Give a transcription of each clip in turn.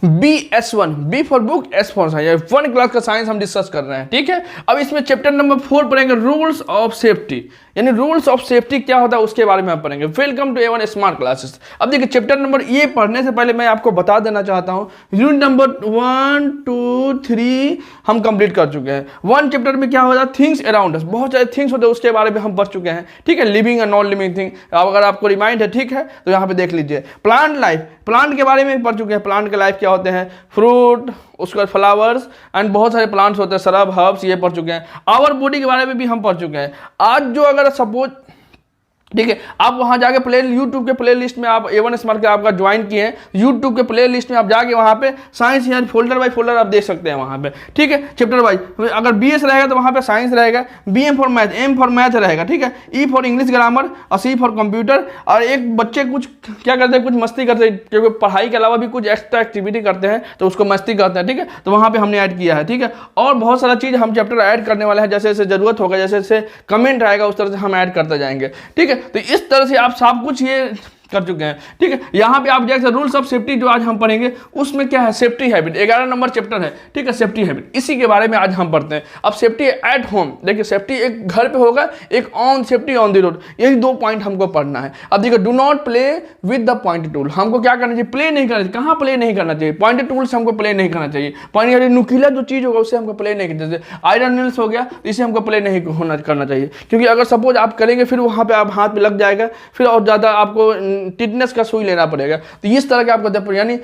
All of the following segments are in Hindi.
BS1, B for book, S for science, 1 class का साइंस हम डिस्कस कर रहे हैं, ठीक है। अब इसमें चैप्टर नंबर 4 पढ़ेंगे रूल्स ऑफ सेफ्टी, यानी रूल्स ऑफ सेफ्टी क्या होता है उसके बारे में हम पढ़ेंगे। Welcome to A1 smart classes. अब देखिए चैप्टर नंबर ये पढ़ने से पहले मैं आपको बता देना चाहता हूँ, यूनिट नंबर 1 2 3 हम कंप्लीट कर चुके हैं। 1 चैप्टर में क्या होता है, थिंग्स अराउंड अस, बहुत सारे थिंग्स होते हैं उसके बारे में हम पढ़ चुके हैं, ठीक है। Living and non living thing, अगर आपको रिमाइंड है, ठीक है, तो यहाँ पे देख लीजिए। प्लांट लाइफ, प्लांट के बारे में पढ़ चुके हैं। प्लांट के लाइफ क्या होते हैं, फ्रूट, उसके बाद फ्लावर्स एंड बहुत सारे प्लांट्स होते हैं, सरब, हर्ब्स, ये पढ़ चुके हैं। आवर बॉडी के बारे में भी हम पढ़ चुके हैं। आज जो अगर सपोज, ठीक है, आप वहां जाके यूट्यूब के प्ले लिस्ट में आप A1 स्मार्ट के आपका ज्वाइन किए हैं, यूट्यूब के प्ले लिस्ट में आप जाके वहां पे साइंस या फोल्डर बाय फोल्डर आप देख सकते हैं वहां पे, ठीक है, चैप्टर वाइज। अगर BS रहेगा तो वहां पे साइंस रहेगा, BM for math, M for math रहेगा, ठीक है, E फॉर इंग्लिश ग्रामर और C फॉर कंप्यूटर। और एक बच्चे कुछ क्या करते हैं, कुछ मस्ती करते हैं, क्योंकि पढ़ाई के अलावा भी कुछ एक्स्ट्रा एक्टिविटी करते हैं तो उसको मस्ती करते हैं, ठीक है, तो वहां पर हमने ऐड किया है, ठीक है। और बहुत सारा चीज़ हम चैप्टर ऐड करने वाले हैं, जैसे जैसे जरूरत होगा, जैसे जैसे कमेंट आएगा उस तरह से हम ऐड करते जाएंगे, ठीक है। तो इस तरह से आप सब कुछ ये कर चुके हैं, ठीक है। यहाँ पे आप जैसे रूल्स ऑफ सेफ्टी जो आज हम पढ़ेंगे उसमें क्या है, सेफ्टी हैबिट, 11 नंबर चैप्टर है, ठीक है, सेफ्टी हैबिट, इसी के बारे में आज हम पढ़ते हैं। अब सेफ्टी एट होम, देखिए सेफ्टी एक घर पे होगा, एक on safety on the road, यही 2 पॉइंट हमको पढ़ना है। अब देखिए do not play with the pointed tool, हमको क्या करना चाहिए, प्ले नहीं करना चाहिए। कहाँ प्ले नहीं करना चाहिए, पॉइंटेड टूल से हमको प्ले नहीं करना चाहिए। पॉइंट नुकीला जो चीज़ होगा उससे हमको प्ले नहीं करना चाहिए। आयरन नील्स हो गया, इसे हमको प्ले नहीं करना चाहिए, क्योंकि अगर सपोज आप करेंगे फिर वहाँ पे आप हाथ पे लग जाएगा, फिर और ज़्यादा आपको टिटनेस का लेना पड़ेगा। तो इस तरह के आपको, यानी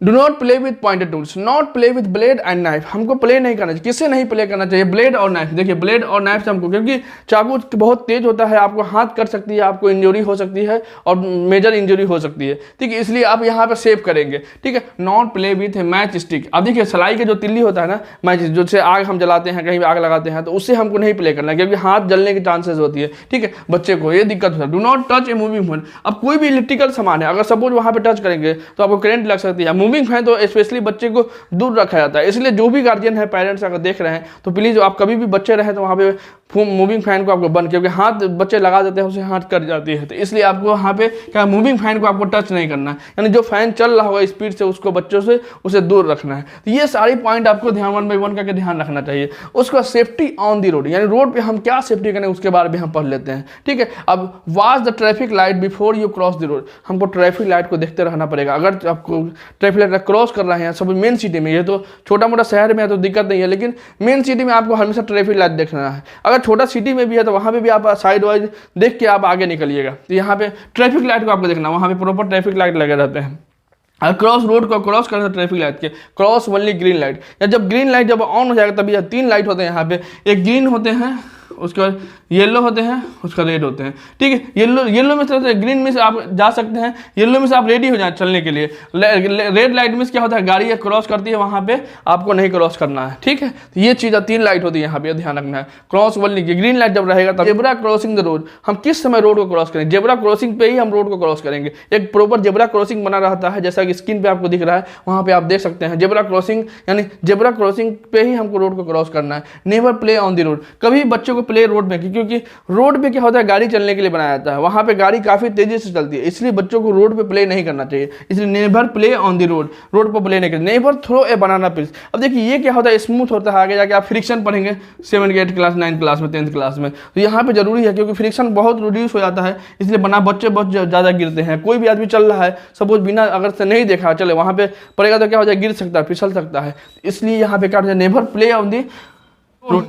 do not play with pointed tools, not play with blade and knife, हमको प्ले नहीं करना चाहिए। किससे नहीं प्ले करना चाहिए, ब्लेड और नाइफ। देखिए ब्लेड और नाइफ से हमको, क्योंकि चाकू बहुत तेज होता है, आपको हाथ कट सकती है, आपको इंजरी हो सकती है और मेजर इंजरी हो सकती है, ठीक है, इसलिए आप यहाँ पे सेव करेंगे, ठीक है। Not play with match stick, अब देखिए सलाई के जो तिल्ली होता है ना, मैच जो से आग हम जलाते हैं, कहीं भी आग लगाते हैं, तो उससे हमको नहीं प्ले करना है, क्योंकि हाथ जलने की चांसेस होती है, ठीक है, बच्चे को ये दिक्कत होता है। Do not touch a moving fan, अब कोई भी इलेक्ट्रिकल सामान है, अगर सपोज वहाँ पे टच करेंगे तो आपको करंट लग सकती है। मूविंग फैन तो स्पेशली बच्चे को दूर रखा जाता है, इसलिए जो भी गार्जियन है, पेरेंट्स अगर देख रहे हैं तो प्लीज आप कभी भी बच्चे रहे तो वहाँ पे मूविंग फैन को आपको बंद, क्योंकि हाथ बच्चे लगा देते हैं, उसे हाथ कट जाती है, तो इसलिए आपको वहाँ पे क्या मूविंग फैन को आपको टच नहीं करना है, यानी जो फैन चल रहा होगा स्पीड से उसको बच्चों से उसे दूर रखना है। तो ये सारी पॉइंट आपको ध्यान 1 by 1 करके ध्यान रखना चाहिए। उसका सेफ्टी ऑन दी रोड, यानी रोड पे हम क्या सेफ्टी करें उसके बारे में हम पढ़ लेते हैं, ठीक है। अब watch the traffic light before you cross the road, हमको ट्रैफिक लाइट को देखते रहना पड़ेगा। अगर आपको ट्रैफिक लाइट क्रॉस कर रहे हैं, सब मेन सिटी में, ये तो छोटा मोटा शहर में है तो दिक्कत नहीं है, लेकिन मेन सिटी में आपको हमेशा ट्रैफिक लाइट देखना है। अगर छोटा सिटी में भी है तो वहाँ पे भी आप साइड वाइज देख के आप आगे निकलिएगा। तो यहाँ पे ट्रैफिक लाइट को आपको देखना, वहाँ पे प्रॉपर ट्रैफिक लाइट लगे रहते हैं। अगर क्रॉस रोड को क्रॉस करना ट्रैफिक लाइट के, क्रॉस ओनली ग्रीन लाइट, या जब ग्रीन लाइट जब ऑन हो जाएगा तभी 3 लाइट होते हैं यहाँ पे, एक ग्रीन होते हैं, उसके बाद येलो होते हैं, उसका रेड होते हैं, ठीक है। येलो में से, ग्रीन में से आप जा सकते हैं, येलो में से आप रेडी हो जाए चलने के लिए। रेड लाइट में क्या होता है, गाड़ी क्रॉस करती है, वहाँ पे आपको नहीं क्रॉस करना है, ठीक है। तो ये चीज़ 3 लाइट होती है यहाँ पे, ध्यान रखना है। क्रॉस वाली ग्रीन लाइट जब रहेगा तब जेब्रा क्रॉसिंग द रोड, हम किस समय रोड को क्रॉस करें, जेब्रा क्रॉसिंग पे ही हम रोड को क्रॉस करेंगे। एक प्रॉपर जेब्रा क्रॉसिंग बना रहता है, जैसा कि स्क्रीन पे आपको दिख रहा है, वहाँ पे आप देख सकते हैं जेब्रा क्रॉसिंग, यानी जेब्रा क्रॉसिंग पे ही हमको रोड को क्रॉस करना है। Never play on the road, कभी बच्चों को प्ले रोड में, क्योंकि रोड पे क्या होता है, गाड़ी चलने के लिए बनाया जाता है, वहां पे गाड़ी काफी तेजी से चलती है, इसलिए बच्चों को रोड पे प्ले नहीं करना चाहिए। इसलिए never play on the road, road पर प्ले नहीं करना। Never throw a banana piece, अब देखिए ये क्या होता है, स्मूथ होता है। आगे जाके आप फ्रिक्शन पढ़ेंगे 7, 8 क्लास, 9 क्लास में, 10th क्लास में, तो यहाँ पे जरूरी है, क्योंकि फ्रिक्शन बहुत रिड्यूस हो जाता है, इसलिए बच्चे बहुत ज्यादा गिरते हैं। कोई भी आदमी चल रहा है, सपोज बिना अगर से नहीं देखा चले, वहां पे पड़ेगा तो क्या हो जाए, गिर सकता है, फिसल सकता है। इसलिए यहाँ पे क्या होता है, never play on the,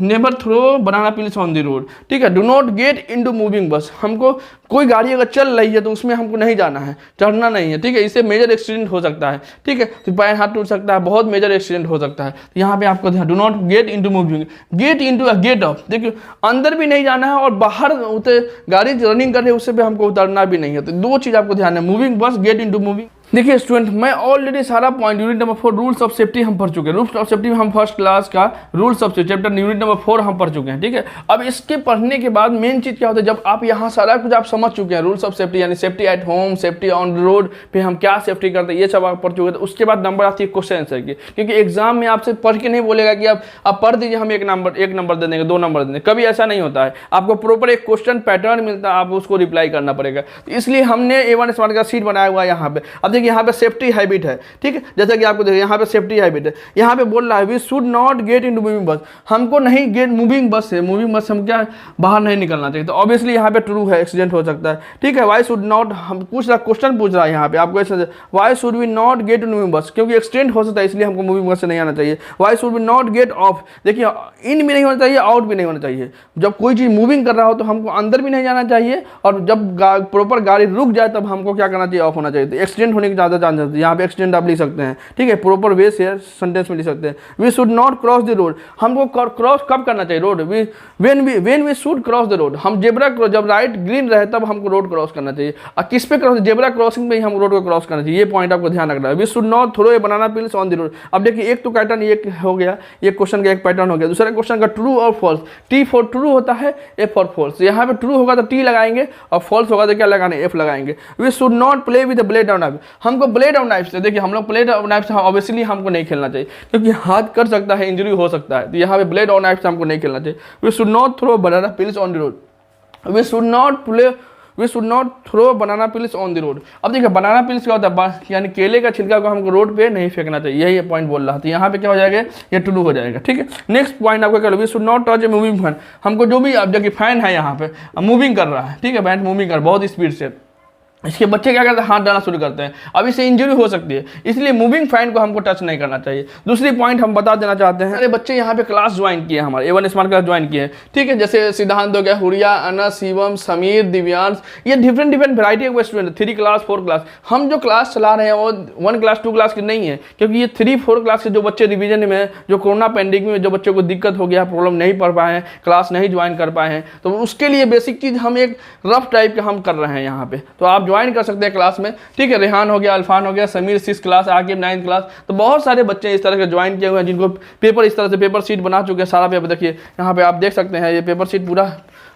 never throw banana peels on the road, ठीक है। Do not get into moving bus, हमको कोई गाड़ी अगर चल रही है तो उसमें हमको नहीं जाना है, चढ़ना नहीं है, ठीक है। इससे मेजर एक्सीडेंट हो सकता है, ठीक है, तो पैर हाथ टूट सकता है, बहुत मेजर एक्सीडेंट हो सकता है। तो यहाँ पे आपको ध्यान, do not get into moving, get into a get off, देखिए अंदर भी नहीं जाना है और बाहर उतर गाड़ी रनिंग कर रही है उससे भी हमको उतरना भी नहीं है। तो 2 चीज़ आपको ध्यान है, मूविंग बस, गेट इनटू मूविंग। देखिए स्टूडेंट, मैं ऑलरेडी सारा point unit number 4 rules of safety हम पढ़ चुके हैं। रूल्स ऑफ सेफ्टी में हम फर्स्ट क्लास का rules of safety chapter unit number 4 हम पढ़ चुके हैं, ठीक है। अब इसके पढ़ने के बाद मेन चीज़ क्या होता है, जब आप यहाँ सारा कुछ आप समझ चुके हैं, रूल्स ऑफ सेफ्टी यानी safety at home, safety on road पे हम क्या सेफ्टी करते हैं, ये सब आप पढ़ चुके हैं, तो उसके बाद नंबर आती है क्वेश्चन आंसर की, क्योंकि एग्जाम में आपसे पढ़ के नहीं बोलेगा कि आप पढ़ दीजिए, हम 1 नंबर दे देंगे, 2 नंबर दे देंगे, कभी ऐसा नहीं होता है। आपको प्रॉपर एक क्वेश्चन पैटर्न मिलता है, आप उसको रिप्लाई करना पड़ेगा। तो इसलिए हमने A1 स्मार्ट का सीट बनाया हुआ है यहाँ पे। अब जैसे कि यहाँ पे सेफ्टी हैबिट है, ठीक है, जैसे कि आपको देखिए यहाँ पे सेफ्टी हैबिट है, यहाँ पे बोल रहा है we should not get into moving bus, हमको नहीं गेट मूविंग बस है, मूविंग बस हम क्या बाहर नहीं निकलना चाहिए, तो ऑब्वियसली यहाँ पे ट्रू है, एक्सीडेंट हो सकता है, ठीक है। वाई शुड नॉट, हम पूछ रहा क्वेश्चन पूछ रहा है यहाँ पे आपको ऐसे, why should we not get in moving bus, क्योंकि एक्सीडेंट हो सकता है इसलिए हमको मूविंग बस से नहीं आना चाहिए। Why should we not get off, देखिए इन भी नहीं होना चाहिए, आउट भी नहीं होना चाहिए, जब कोई चीज़ मूविंग कर रहा हो तो हमको अंदर भी नहीं जाना चाहिए, और जब प्रॉपर गाड़ी रुक जाए तब हमको क्या करना चाहिए, ऑफ होना चाहिए। तो एक्सीडेंट होने के ज़्यादा चांसेस है, यहाँ पे एक्सीडेंट आप लिख सकते हैं, ठीक है, प्रॉपर वे से सेंटेंस में लिख सकते हैं। We should not cross the road, हमको क्रॉस कब करना चाहिए road, when we should cross the road, हम जेब्रा जब लाइट ग्रीन रहे तब हमको रोड क्रॉस करना चाहिए, और किस पे क्रॉस, जेब्रा क्रॉसिंग पे ही हम रोड को क्रॉस करना चाहिए, ये पॉइंट आपको ध्यान रखना है। We should not throw a banana peels on the road, अब देखिए एक तो पैटर्न ये हो गया, ये क्वेश्चन का एक पैटर्न हो गया, दूसरा क्वेश्चन का ट्रू और फॉल्स, टी फॉर ट्रू होता है, एफ फॉर फॉल्स, यहाँ पे ट्रू होगा तो टी लगाएंगे और फॉल्स होगा तो क्या लगाने, एफ लगाएंगे। We should not play with blade और नाइफ, हमको ब्लेड और नाइफ से, देखिए हम लोग ब्लेड और नाइफ से ऑब्वियसली हमको नहीं खेलना चाहिए, क्योंकि हाथ कर सकता है, इंजरी हो सकता है, तो यहाँ पे ब्लेड और नाइफ से हमको नहीं खेलना चाहिए। We should not throw banana peels on the road, we should not throw banana peels on the road. अब देखिए बनाना पिल्स क्या होता है, यानी केले का छिलका को हमको रोड पे नहीं फेंकना चाहिए, यही पॉइंट बोल रहा था, यहाँ पे क्या हो जाएगा, ये ट्रू हो जाएगा, ठीक है। नेक्स्ट पॉइंट आपको क्या, we should not touch a moving fan, हमको जो भी अब देखिए फैन है यहाँ पे मूविंग कर रहा है, ठीक है, फैन मूविंग कर रहा है बहुत स्पीड से, इसके बच्चे क्या करते हैं, हाथ डालना शुरू करते हैं, अब इससे इंजरी हो सकती है, इसलिए मूविंग फैन को हमको टच नहीं करना चाहिए। दूसरी पॉइंट हम बता देना चाहते हैं, अरे बच्चे यहाँ पे क्लास ज्वाइन किए, हमारे A1 स्मार्ट क्लास ज्वाइन किए हैं, ठीक है, जैसे सिद्धांत हो गया, हुरिया, अनस, शिवम, समीर, दिव्यांश, ये different variety of student, 3 class 4 class, हम जो क्लास चला रहे हैं वो 1 क्लास 2 क्लास की नहीं है, क्योंकि ये 3 4 क्लास के जो बच्चे रिवीजन में, जो कोरोना पेंडेमिक में जो बच्चों को दिक्कत हो गया, प्रॉब्लम नहीं पढ़ पाए हैं, क्लास नहीं ज्वाइन कर पाए हैं, तो उसके लिए बेसिक चीज़ हम एक रफ टाइप का हम कर रहे हैं यहाँ पे, तो आप ज्वाइन कर सकते हैं क्लास में, ठीक है। रेहान हो गया, अल्फान हो गया, समीर 6 क्लास, आकिब 9 क्लास, तो बहुत सारे बच्चे इस तरह के ज्वाइन किए हुए हैं, जिनको पेपर इस तरह से पेपर शीट बना चुके हैं, सारा पेपर देखिए यहाँ पे आप देख सकते हैं, ये पेपर शीट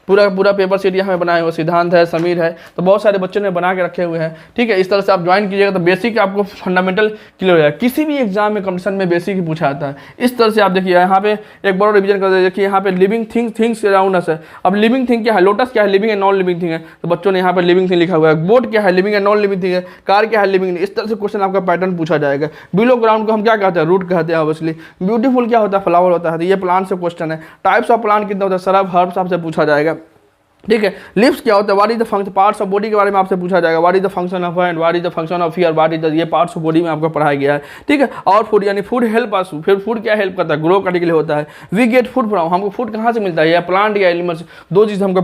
पूरा पेपर शीट यहाँ पे बनाए हुए, सिद्धांत है, समीर है, तो बहुत सारे बच्चों ने बना के रखे हुए हैं, ठीक है। इस तरह से आप ज्वाइन कीजिएगा तो बेसिक आपको फंडामेंटल क्लियर हो जाएगा, किसी भी एग्जाम में कंपटीशन में बेसिक ही पूछा जाता है। इस तरह से आप देखिए यहाँ पे एक बड़ा रिवीजन कर दे, देखिए यहाँ पे लिविंग थिंग्स अराउंड अस है, अब लिविंग थिंग क्या है, लोटस क्या है, living and non living thing है, तो बच्चों ने यहाँ पर लिविंग थिंग लिखा हुआ है। बोट क्या है, living and non living thing है। कार क्या है, लिविंग, इस तरह से क्वेश्चन आपका पैटर्न पूछा जाएगा। बिलो ग्राउंड को हम क्या कहते हैं, रूट कहते हैं ऑब्वियसली। ब्यूटीफुल क्या होता है, फ्लावर होता है, तो ये प्लांट से क्वेश्चन है। टाइप्स ऑफ प्लांट कितना होता है, सरब, हर्ब्स आपसे पूछा जाएगा, ठीक है। लिप्स क्या होता है, what is the function, parts of body के बारे में आपसे पूछा जाएगा, what is the function of hand, what is the function of year, what is the, ये पार्ट्स ऑफ बॉडी में आपको पढ़ाया गया है, ठीक है। और फूड यानी फूड हेल्प अस, फिर फूड क्या हेल्प करता है, ग्रो करने के लिए होता है। वी गेट फूड फ्रॉम, हमको फूड कहाँ से मिलता है, या प्लांट या एनिमल्स, 2 चीज़ हमको